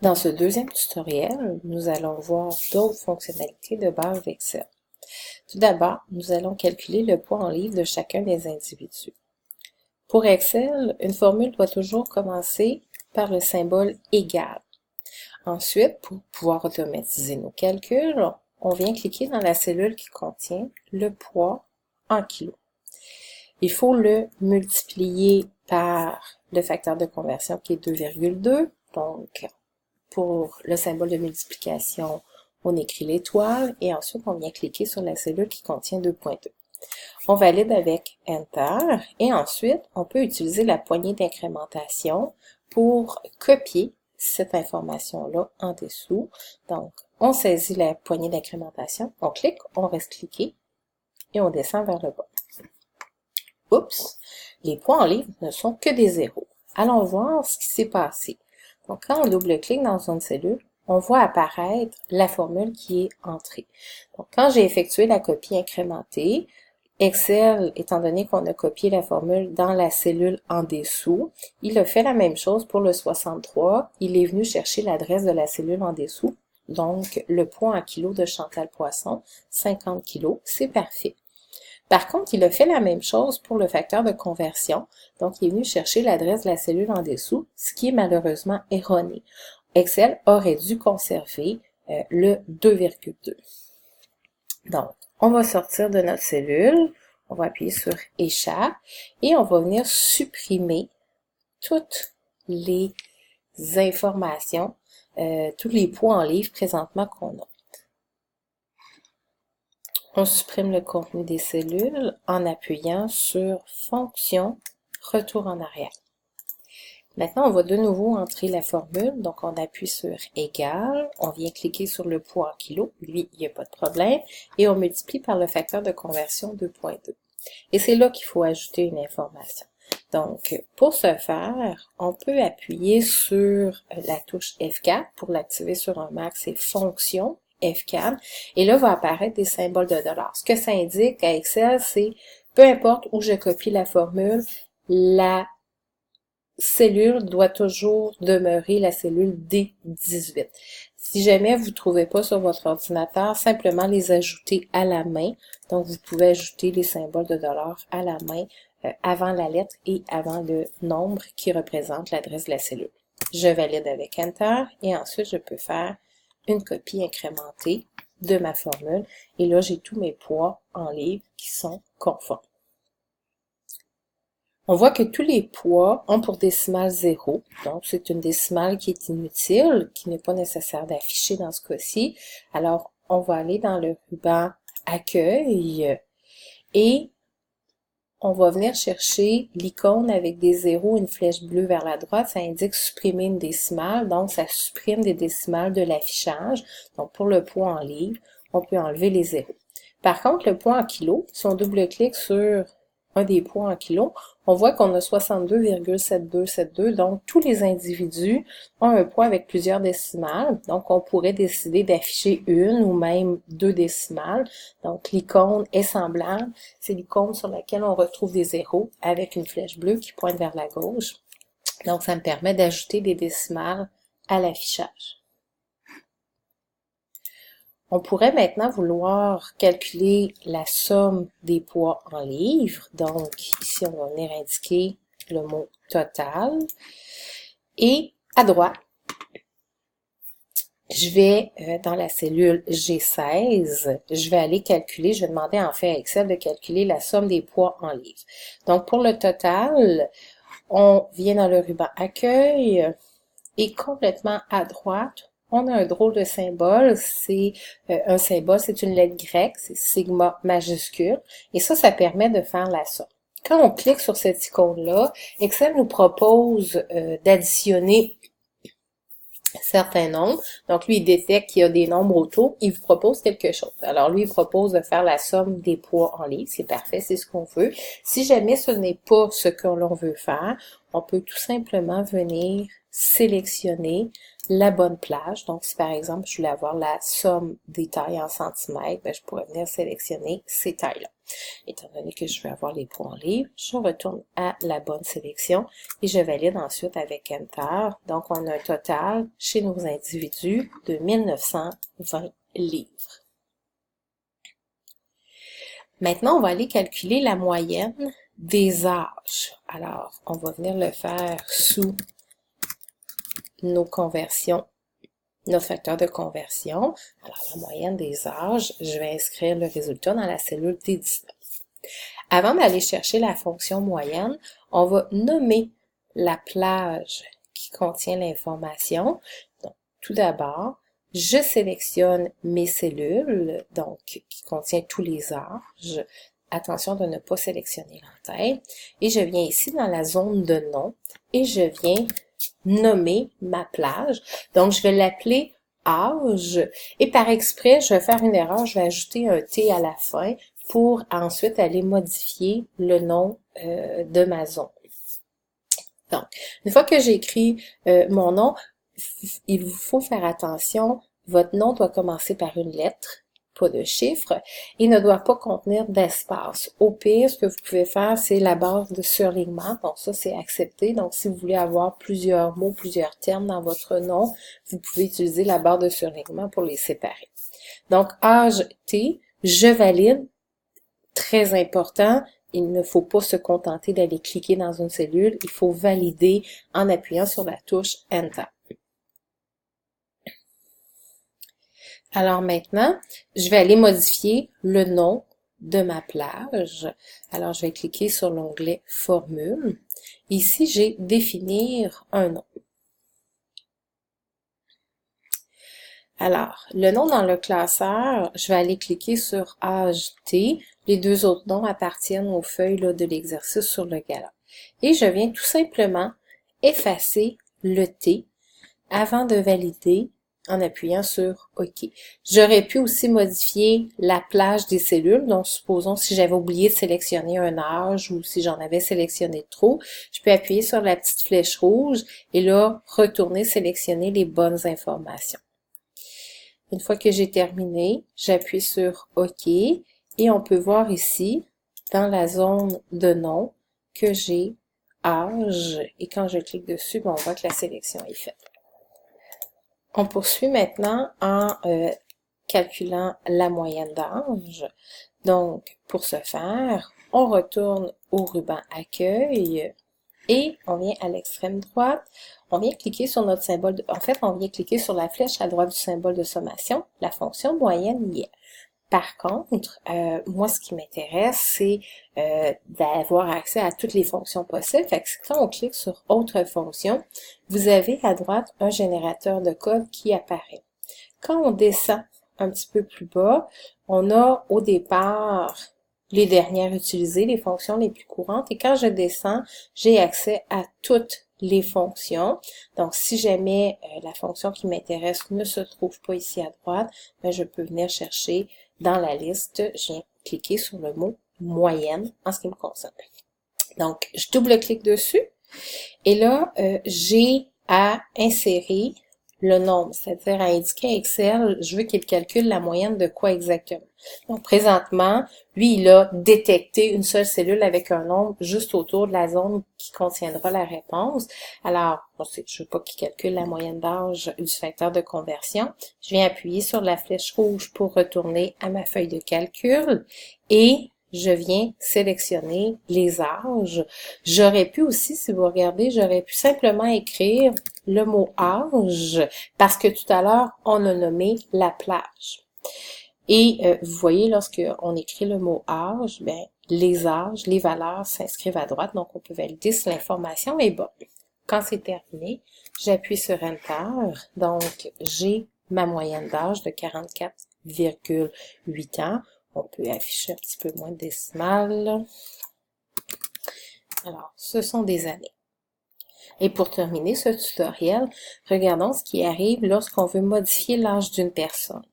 Dans ce deuxième tutoriel, nous allons voir d'autres fonctionnalités de base d'Excel. Tout d'abord, nous allons calculer le poids en livres de chacun des individus. Pour Excel, une formule doit toujours commencer par le symbole égal. Ensuite, pour pouvoir automatiser nos calculs, on vient cliquer dans la cellule qui contient le poids en kilos. Il faut le multiplier par le facteur de conversion qui est 2,2. Donc, pour le symbole de multiplication, on écrit l'étoile et ensuite on vient cliquer sur la cellule qui contient 2,2. On valide avec Enter et ensuite on peut utiliser la poignée d'incrémentation pour copier cette information-là en dessous. Donc, on saisit la poignée d'incrémentation, on clique, on reste cliqué et on descend vers le bas. Oups, les poids en livres ne sont que des zéros. Allons voir ce qui s'est passé. Donc, quand on double-clique dans une cellule, on voit apparaître la formule qui est entrée. Donc, quand j'ai effectué la copie incrémentée, Excel, étant donné qu'on a copié la formule dans la cellule en dessous, il a fait la même chose pour le 63. Il est venu chercher l'adresse de la cellule en dessous. Donc, le poids en kilos de Chantal Poisson, 50 kilos, c'est parfait. Par contre, il a fait la même chose pour le facteur de conversion. Donc, il est venu chercher l'adresse de la cellule en dessous, ce qui est malheureusement erroné. Excel aurait dû conserver le 2,2. Donc, on va sortir de notre cellule, on va appuyer sur Échappe et on va venir supprimer toutes les informations, tous les poids en livres présentement qu'on a. On supprime le contenu des cellules en appuyant sur Fonction, Retour en arrière. Maintenant, on va de nouveau entrer la formule. Donc, on appuie sur Égal. On vient cliquer sur le poids en kilos. Lui, il n'y a pas de problème. Et on multiplie par le facteur de conversion 2,2. Et c'est là qu'il faut ajouter une information. Donc, pour ce faire, on peut appuyer sur la touche F4 pour l'activer sur un Mac, c'est Fonction. F4, et là va apparaître des symboles de dollars. Ce que ça indique à Excel, c'est peu importe où je copie la formule, la cellule doit toujours demeurer la cellule D18. Si jamais vous ne trouvez pas sur votre ordinateur, simplement les ajouter à la main. Donc, vous pouvez ajouter les symboles de dollars à la main avant la lettre et avant le nombre qui représente l'adresse de la cellule. Je valide avec Enter et ensuite je peux faire une copie incrémentée de ma formule. Et là, j'ai tous mes poids en livres qui sont conformes. On voit que tous les poids ont pour décimale 0. Donc, c'est une décimale qui est inutile, qui n'est pas nécessaire d'afficher dans ce cas-ci. Alors, on va aller dans le ruban Accueil et on va venir chercher l'icône avec des zéros, une flèche bleue vers la droite. Ça indique supprimer une décimale. Donc, ça supprime des décimales de l'affichage. Donc, pour le poids en livres, on peut enlever les zéros. Par contre, le poids en kilos, si on double-clique sur un des poids en kilos, on voit qu'on a 62,7272. Donc, tous les individus ont un poids avec plusieurs décimales. Donc, on pourrait décider d'afficher une ou même deux décimales. Donc, l'icône est semblable. C'est l'icône sur laquelle on retrouve des zéros avec une flèche bleue qui pointe vers la gauche. Donc, ça me permet d'ajouter des décimales à l'affichage. On pourrait maintenant vouloir calculer la somme des poids en livres. Donc, ici, on va venir indiquer le mot total. Et à droite, je vais dans la cellule G16, je vais aller calculer, je vais demander en fait à Excel de calculer la somme des poids en livres. Donc, pour le total, on vient dans le ruban Accueil et complètement à droite, on a un drôle de symbole, c'est un symbole, c'est une lettre grecque, c'est sigma majuscule, et ça permet de faire la somme. Quand on clique sur cette icône-là, Excel nous propose d'additionner certains nombres. Donc, lui, il détecte qu'il y a des nombres autour, il vous propose quelque chose. Alors, lui, il propose de faire la somme des poids en livres, c'est parfait, c'est ce qu'on veut. Si jamais ce n'est pas ce que l'on veut faire, on peut tout simplement venir sélectionner la bonne plage. Donc, si par exemple, je voulais avoir la somme des tailles en centimètres, ben, je pourrais venir sélectionner ces tailles-là. Étant donné que je veux avoir les points en livres, je retourne à la bonne sélection et je valide ensuite avec Enter. Donc, on a un total chez nos individus de 1920 livres. Maintenant, on va aller calculer la moyenne des âges. Alors, on va venir le faire sous nos conversions, nos facteurs de conversion. Alors, la moyenne des âges, je vais inscrire le résultat dans la cellule D19. Avant d'aller chercher la fonction moyenne, on va nommer la plage qui contient l'information. Donc, tout d'abord, je sélectionne mes cellules, donc qui contient tous les âges. Attention de ne pas sélectionner l'entête. Et je viens ici dans la zone de nom et je viens nommer ma plage. Donc, je vais l'appeler âge. Et par exprès, je vais faire une erreur, je vais ajouter un T à la fin pour ensuite aller modifier le nom de ma zone. Donc, une fois que j'ai écrit mon nom, il vous faut faire attention, votre nom doit commencer par une lettre, pas de chiffre, et ne doit pas contenir d'espace. Au pire, ce que vous pouvez faire, c'est la barre de surlignement. Donc ça, c'est accepté. Donc, si vous voulez avoir plusieurs mots, plusieurs termes dans votre nom, vous pouvez utiliser la barre de surlignement pour les séparer. Donc, âge T, je valide. Très important, il ne faut pas se contenter d'aller cliquer dans une cellule, il faut valider en appuyant sur la touche Enter. Alors maintenant, je vais aller modifier le nom de ma plage. Alors, je vais cliquer sur l'onglet Formule. Ici, j'ai Définir un nom. Alors, le nom dans le classeur, je vais aller cliquer sur âge T. Les deux autres noms appartiennent aux feuilles là, de l'exercice sur le gala. Et je viens tout simplement effacer le T avant de valider en appuyant sur OK. J'aurais pu aussi modifier la plage des cellules. Donc, supposons si j'avais oublié de sélectionner un âge ou si j'en avais sélectionné trop, je peux appuyer sur la petite flèche rouge et là, retourner sélectionner les bonnes informations. Une fois que j'ai terminé, j'appuie sur OK et on peut voir ici, dans la zone de nom, que j'ai âge. Et quand je clique dessus, on voit que la sélection est faite. On poursuit maintenant en calculant la moyenne d'âge. Donc, pour ce faire, on retourne au ruban Accueil et on vient à l'extrême droite. On vient cliquer sur notre symbole. En fait, on vient cliquer sur la flèche à droite du symbole de sommation. La fonction moyenne y est. Par contre, moi, ce qui m'intéresse, c'est d'avoir accès à toutes les fonctions possibles. Fait que quand on clique sur Autres fonctions, vous avez à droite un générateur de code qui apparaît. Quand on descend un petit peu plus bas, on a au départ les dernières utilisées, les fonctions les plus courantes. Et quand je descends, j'ai accès à toutes les fonctions. Donc, si jamais la fonction qui m'intéresse ne se trouve pas ici à droite, ben, je peux venir chercher dans la liste. Je viens cliquer sur le mot moyenne en ce qui me concerne. Donc, je double-clique dessus et là, j'ai à insérer le nombre, c'est-à-dire à indiquer à Excel, je veux qu'il calcule la moyenne de quoi exactement. Donc, présentement, lui, il a détecté une seule cellule avec un nombre juste autour de la zone qui contiendra la réponse. Alors, je veux pas qu'il calcule la moyenne d'âge du facteur de conversion. Je viens appuyer sur la flèche rouge pour retourner à ma feuille de calcul et je viens sélectionner les âges. J'aurais pu aussi, si vous regardez, j'aurais pu simplement écrire le mot âge parce que tout à l'heure, on a nommé la plage. Et vous voyez, lorsqu'on écrit le mot âge, ben, les âges, les valeurs s'inscrivent à droite, donc on peut valider si l'information est bonne. Quand c'est terminé, j'appuie sur Enter, donc j'ai ma moyenne d'âge de 44,8 ans. On peut afficher un petit peu moins de décimales. Alors, ce sont des années. Et pour terminer ce tutoriel, regardons ce qui arrive lorsqu'on veut modifier l'âge d'une personne.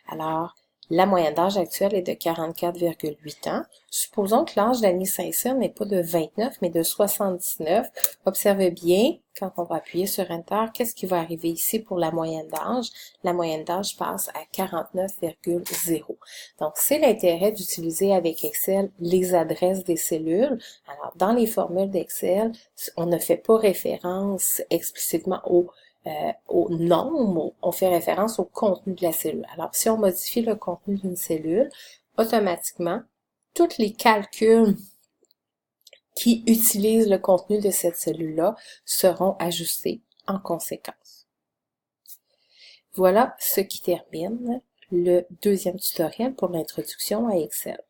Alors, La moyenne d'âge actuelle est de 44,8 ans. Supposons que l'âge d'Annie Saint-Cyr n'est pas de 29, mais de 79. Observez bien, quand on va appuyer sur Enter, qu'est-ce qui va arriver ici pour la moyenne d'âge? La moyenne d'âge passe à 49,0. Donc, c'est l'intérêt d'utiliser avec Excel les adresses des cellules. Alors, dans les formules d'Excel, on ne fait pas référence explicitement au nombre, on fait référence au contenu de la cellule. Alors, si on modifie le contenu d'une cellule, automatiquement, tous les calculs qui utilisent le contenu de cette cellule-là seront ajustés en conséquence. Voilà ce qui termine le deuxième tutoriel pour l'introduction à Excel.